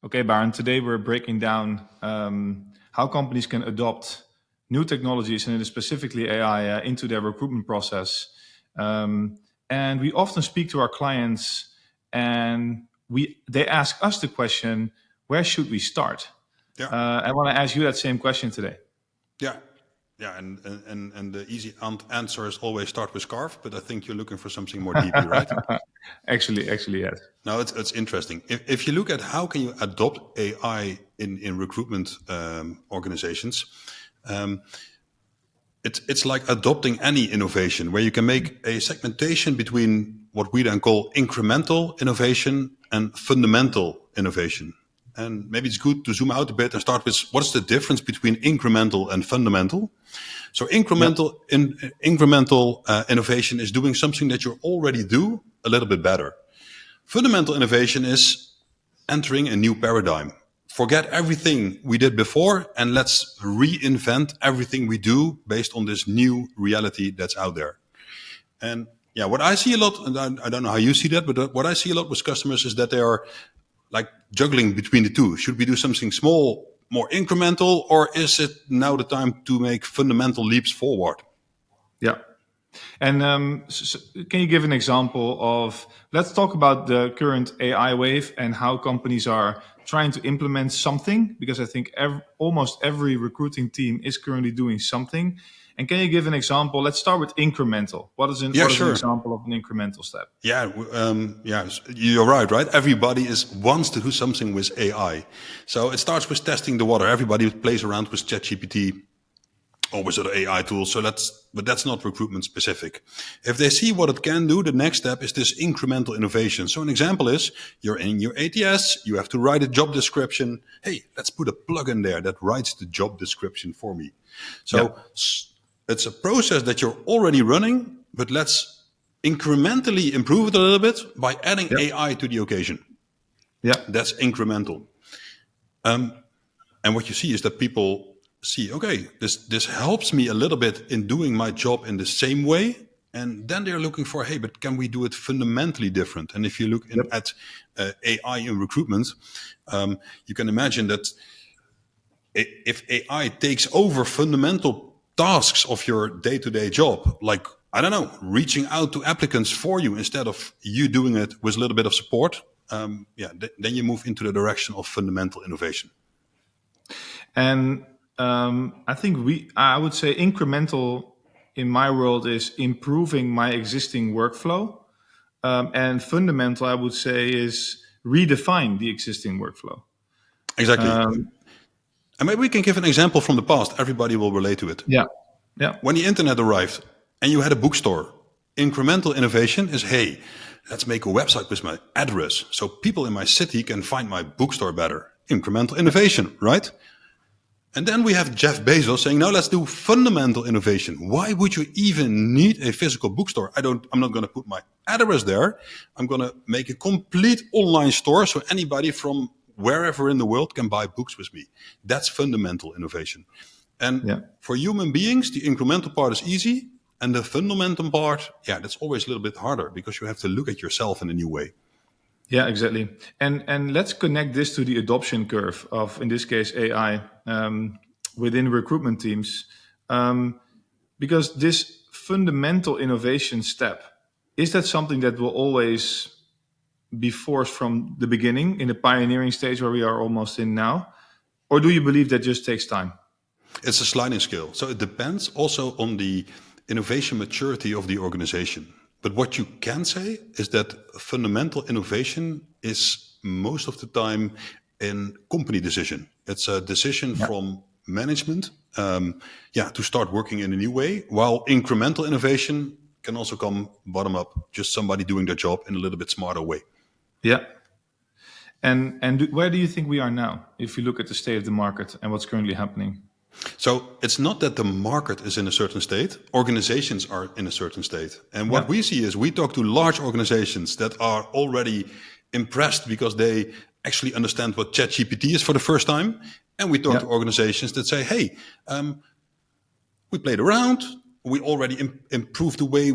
Okay, Baron, today we're breaking down how companies can adopt new technologies, and specifically AI, into their recruitment process. And we often speak to our clients, and they ask us the question, where should we start? Yeah. I want to ask you that same question today. Yeah. Yeah, and the easy answer is always start with scarf, but I think you're looking for something more deeply, right? Actually, yes. No, it's interesting. If you look at how can you adopt AI in recruitment organizations, it's like adopting any innovation where you can make a segmentation between what we then call incremental innovation and fundamental innovation. And maybe it's good to zoom out a bit and start with what's the difference between incremental and fundamental. So incremental innovation is doing something that you already do a little bit better. Fundamental innovation is entering a new paradigm. Forget everything we did before and let's reinvent everything we do based on this new reality that's out there. And yeah, what I see a lot, and I don't know how you see that, but what I see a lot with customers is that they are like juggling between the two. Should we do something small, more incremental, or is it now the time to make fundamental leaps forward? Yeah. And can you give an example of, let's talk about the current AI wave and how companies are trying to implement something, because I think almost every recruiting team is currently doing something. And can you give an example? Let's start with incremental. What is an example of an incremental step? Yeah, you're right? Everybody wants to do something with AI. So it starts with testing the water. Everybody plays around with ChatGPT or with other AI tools. But that's not recruitment specific. If they see what it can do, the next step is this incremental innovation. So an example is you're in your ATS, you have to write a job description. Hey, let's put a plugin there that writes the job description for me. So it's a process that you're already running, but let's incrementally improve it a little bit by adding AI to the occasion. Yeah, that's incremental. And what you see is that people see, okay, this helps me a little bit in doing my job in the same way. And then they're looking for, hey, but can we do it fundamentally different? And if you look at AI in recruitment, you can imagine that if AI takes over fundamental tasks of your day-to-day job, like, I don't know, reaching out to applicants for you instead of you doing it with a little bit of support, then you move into the direction of fundamental innovation. And I think I would say incremental in my world is improving my existing workflow. And fundamental, I would say, is redefine the existing workflow. Exactly. And maybe we can give an example from the past. Everybody will relate to it. Yeah. When the internet arrived and you had a bookstore, incremental innovation is, hey, let's make a website with my address so people in my city can find my bookstore better. Incremental innovation, right? And then we have Jeff Bezos saying, no, let's do fundamental innovation. Why would you even need a physical bookstore? I'm not going to put my address there. I'm going to make a complete online store so anybody from wherever in the world can buy books with me. That's fundamental innovation. And for human beings, the incremental part is easy. And the fundamental part, that's always a little bit harder because you have to look at yourself in a new way. Yeah, exactly. And let's connect this to the adoption curve of, in this case, AI within recruitment teams. Because this fundamental innovation step, is that something that will always be forced from the beginning in the pioneering stage where we are almost in now? Or do you believe that just takes time? It's a sliding scale. So it depends also on the innovation maturity of the organization. But what you can say is that fundamental innovation is most of the time a company decision. It's a decision from management to start working in a new way, while incremental innovation can also come bottom up, just somebody doing their job in a little bit smarter way. Yeah. And where do you think we are now, if you look at the state of the market and what's currently happening? So it's not that the market is in a certain state, organizations are in a certain state. And what we see is we talk to large organizations that are already impressed because they actually understand what ChatGPT is for the first time. And we talk to organizations that say, hey, we played around, we already improve the way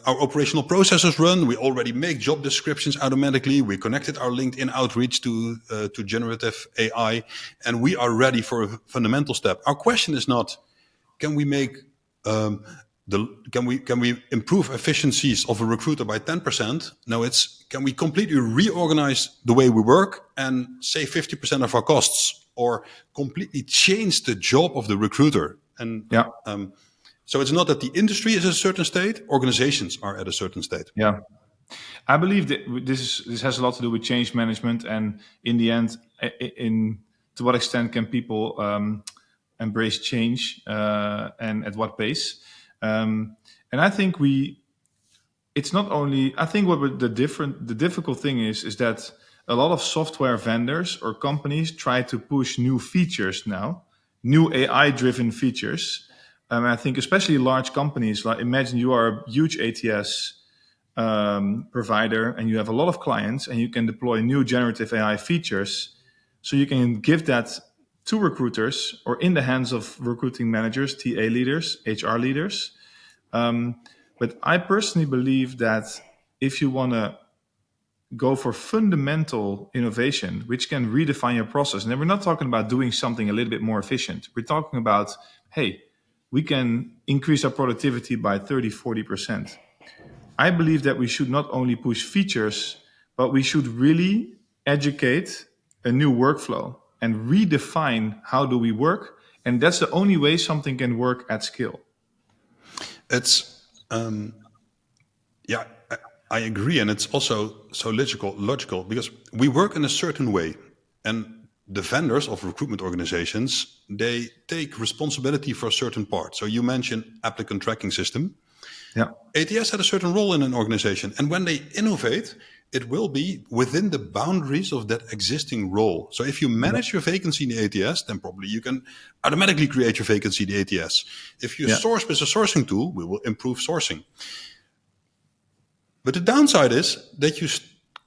our operational processes run. We already make job descriptions automatically. We connected our LinkedIn outreach to generative AI, and we are ready for a fundamental step. Our question is not, can we make can we improve efficiencies of a recruiter by 10%? No, it's, can we completely reorganize the way we work and save 50% of our costs, or completely change the job of the recruiter? And Yeah. so it's not that the industry is at a certain state, organizations are at a certain state. Yeah. I believe that this has a lot to do with change management, and in the end, to what extent can people embrace change, and at what pace? And I think it's not only. I think the difficult thing is that a lot of software vendors or companies try to push new features now, new AI-driven features. I think especially large companies, like imagine you are a huge ATS provider and you have a lot of clients and you can deploy new generative AI features. So you can give that to recruiters or in the hands of recruiting managers, TA leaders, HR leaders. But I personally believe that if you want to go for fundamental innovation, which can redefine your process, and then we're not talking about doing something a little bit more efficient. We're talking about, hey, we can increase our productivity by 30, 40%. I believe that we should not only push features, but we should really educate a new workflow and redefine how do we work. And that's the only way something can work at scale. It's, yeah, I agree. And it's also so logical because we work in a certain way. And the vendors of recruitment organizations, they take responsibility for a certain part. So you mentioned applicant tracking system. Yeah. ATS had a certain role in an organization. And when they innovate, it will be within the boundaries of that existing role. So if you manage your vacancy in the ATS, then probably you can automatically create your vacancy in the ATS. If you source with a sourcing tool, we will improve sourcing. But the downside is that you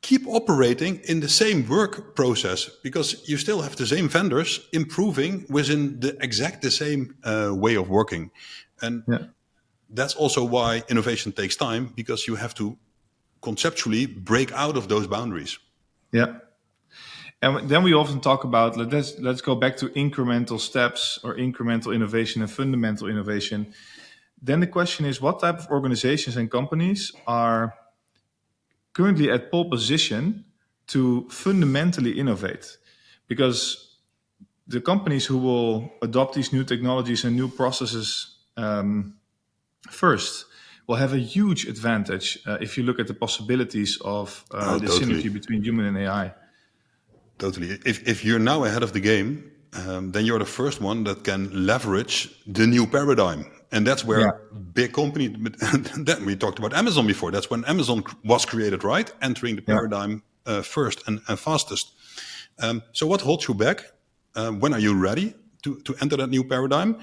keep operating in the same work process because you still have the same vendors improving within the same way of working. And that's also why innovation takes time, because you have to conceptually break out of those boundaries. Yeah. And then we often talk about, let's go back to incremental steps or incremental innovation and fundamental innovation. Then the question is, what type of organizations and companies are currently at pole position to fundamentally innovate? Because the companies who will adopt these new technologies and new processes first will have a huge advantage if you look at the possibilities of the synergy between human and AI. Totally. If you're now ahead of the game, then you're the first one that can leverage the new paradigm. And that's where big companies, we talked about Amazon before. That's when Amazon was created, right? Entering the paradigm first and fastest. So what holds you back? When are you ready to enter that new paradigm?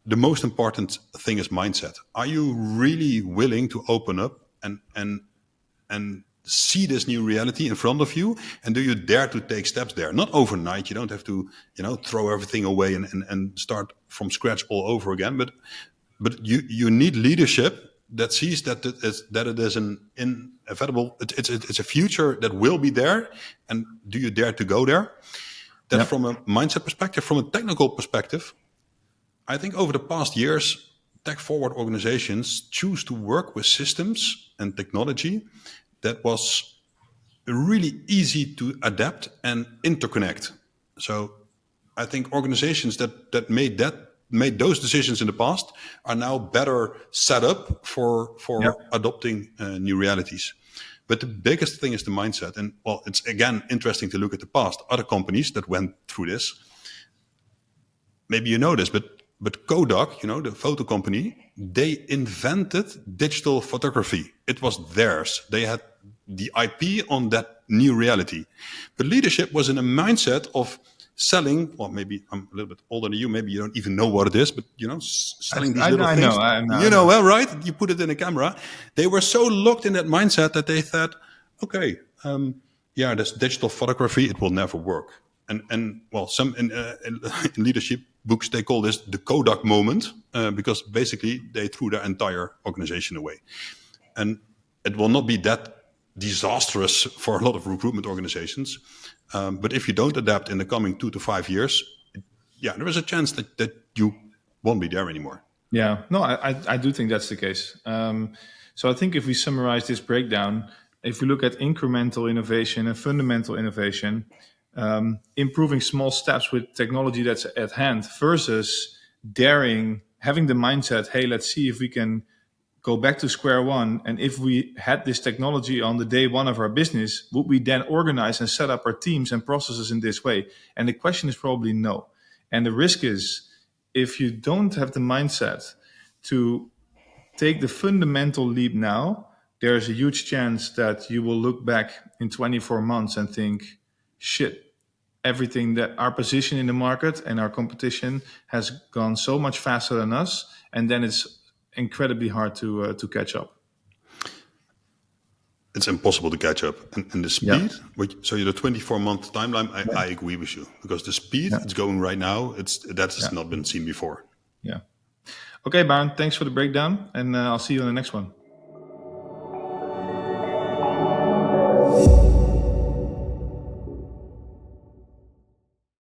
The most important thing is mindset. Are you really willing to open up and see this new reality in front of you? And do you dare to take steps there? Not overnight. You don't have to, throw everything away and start from scratch all over again. But you need leadership that sees that it is an inevitable. It's a future that will be there. And do you dare to go there? That's from a mindset perspective. From a technical perspective, I think over the past years, tech-forward organizations choose to work with systems and technology that was really easy to adapt and interconnect. So I think organizations that made those decisions in the past are now better set up for adopting new realities. But the biggest thing is the mindset. And well, it's again interesting to look at the past. Other companies that went through this, maybe you know this, but Kodak, the photo company, they invented digital photography. It was theirs. They had the IP on that new reality. But leadership was in a mindset of selling, well, maybe I'm a little bit older than you, maybe you don't even know what it is, but, selling these little things. I know, well, right? You put it in a camera. They were so locked in that mindset that they thought, okay, this digital photography, it will never work. And well, some in leadership books, they call this the Kodak moment, because basically they threw their entire organization away. And it will not be that disastrous for a lot of recruitment organizations. But if you don't adapt in the coming 2 to 5 years, there is a chance that you won't be there anymore. Yeah, no, I do think that's the case. So I think if we summarize this breakdown, if we look at incremental innovation and fundamental innovation, improving small steps with technology that's at hand versus having the mindset, hey, let's see if we can go back to square one. And if we had this technology on the day one of our business, would we then organize and set up our teams and processes in this way? And the question is probably no. And the risk is, if you don't have the mindset to take the fundamental leap now, there's a huge chance that you will look back in 24 months and think, shit, everything that our position in the market and our competition has gone so much faster than us. And then it's incredibly hard to catch up. It's impossible to catch up. And the speed, so the 24-month timeline, I agree with you, because the speed it's going right now, that's not been seen before. Yeah. Okay, Baron, thanks for the breakdown, and I'll see you on the next one.